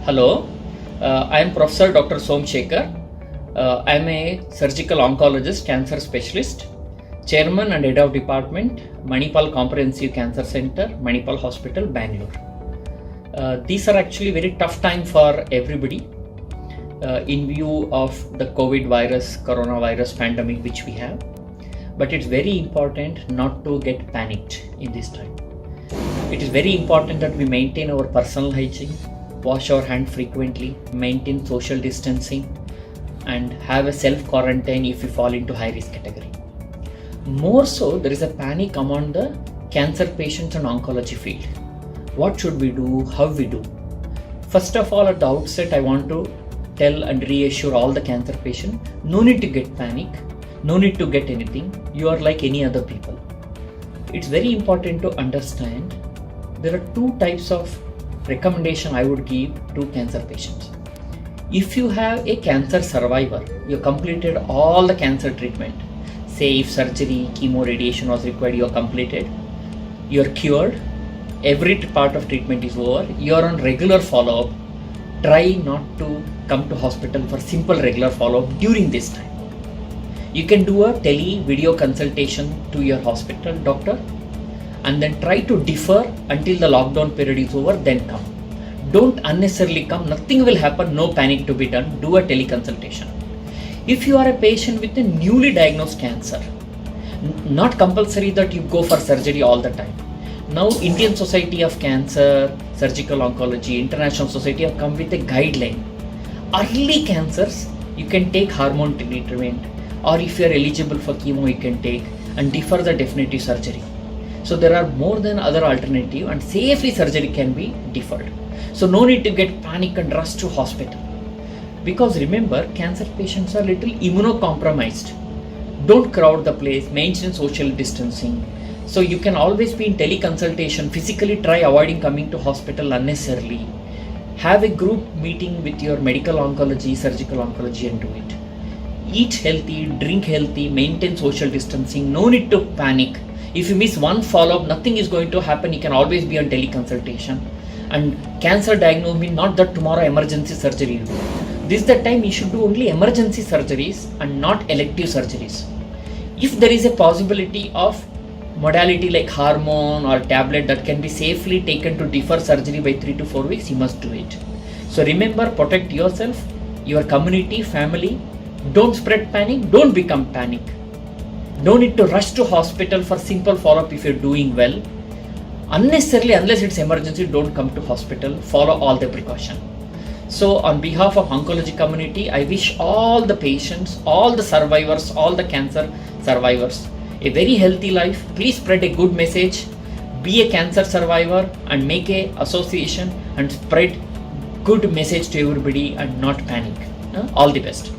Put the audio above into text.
Hello, I am Professor Dr. Somshekhar. I am a surgical oncologist, cancer specialist, chairman and head of department, Manipal Comprehensive Cancer Center, Manipal Hospital, Bangalore. These are actually very tough time for everybody in view of the COVID virus, coronavirus pandemic which we have. But it's very important not to get panicked in this time. It is very important that we maintain our personal hygiene, wash our hands frequently, maintain social distancing, and have a self-quarantine if you fall into high-risk category. More so, there is a panic among the cancer patients and oncology field. What should we do? How we do? First of all, at the outset, I want to tell and reassure all the cancer patients, no need to get panic, no need to get anything. You are like any other people. It's very important to understand there are two types of recommendation I would give to cancer patients. If you have a cancer survivor, you completed all the cancer treatment, say if surgery, chemo, radiation was required, you are completed, you are cured, every part of treatment is over, you are on regular follow-up, try not to come to hospital for simple regular follow-up during this time. You can do a video consultation to your hospital doctor and then try to defer until the lockdown period is over, then come. Don't unnecessarily come, nothing will happen, no panic to be done, do a teleconsultation. If you are a patient with a newly diagnosed cancer, not compulsory that you go for surgery all the time. Now Indian Society of Cancer, Surgical Oncology, International Society have come with a guideline. Early cancers, you can take hormone treatment, or if you are eligible for chemo, you can take and defer the definitive surgery. So there are more than other alternative and safely surgery can be deferred. So no need to get panic and rush to hospital. Because remember, cancer patients are little immunocompromised. Don't crowd the place, maintain social distancing. So you can always be in teleconsultation, physically try avoiding coming to hospital unnecessarily. Have a group meeting with your medical oncology, surgical oncology and do it. Eat healthy, drink healthy, maintain social distancing, no need to panic. If you miss one follow-up, nothing is going to happen, you can always be on teleconsultation. And cancer diagnosis means not that tomorrow emergency surgery. This is the time you should do only emergency surgeries and not elective surgeries. If there is a possibility of modality like hormone or tablet that can be safely taken to defer surgery by 3 to 4 weeks, you must do it. So remember, protect yourself, your community, family. Don't spread panic, don't become panic. No need to rush to hospital for simple follow-up if you're doing well. Unnecessarily, unless it's emergency, don't come to hospital. Follow all the precaution. So on behalf of oncology community, I wish all the patients, all the survivors, all the cancer survivors a very healthy life. Please spread a good message. Be a cancer survivor and make a association and spread good message to everybody and not panic. All the best.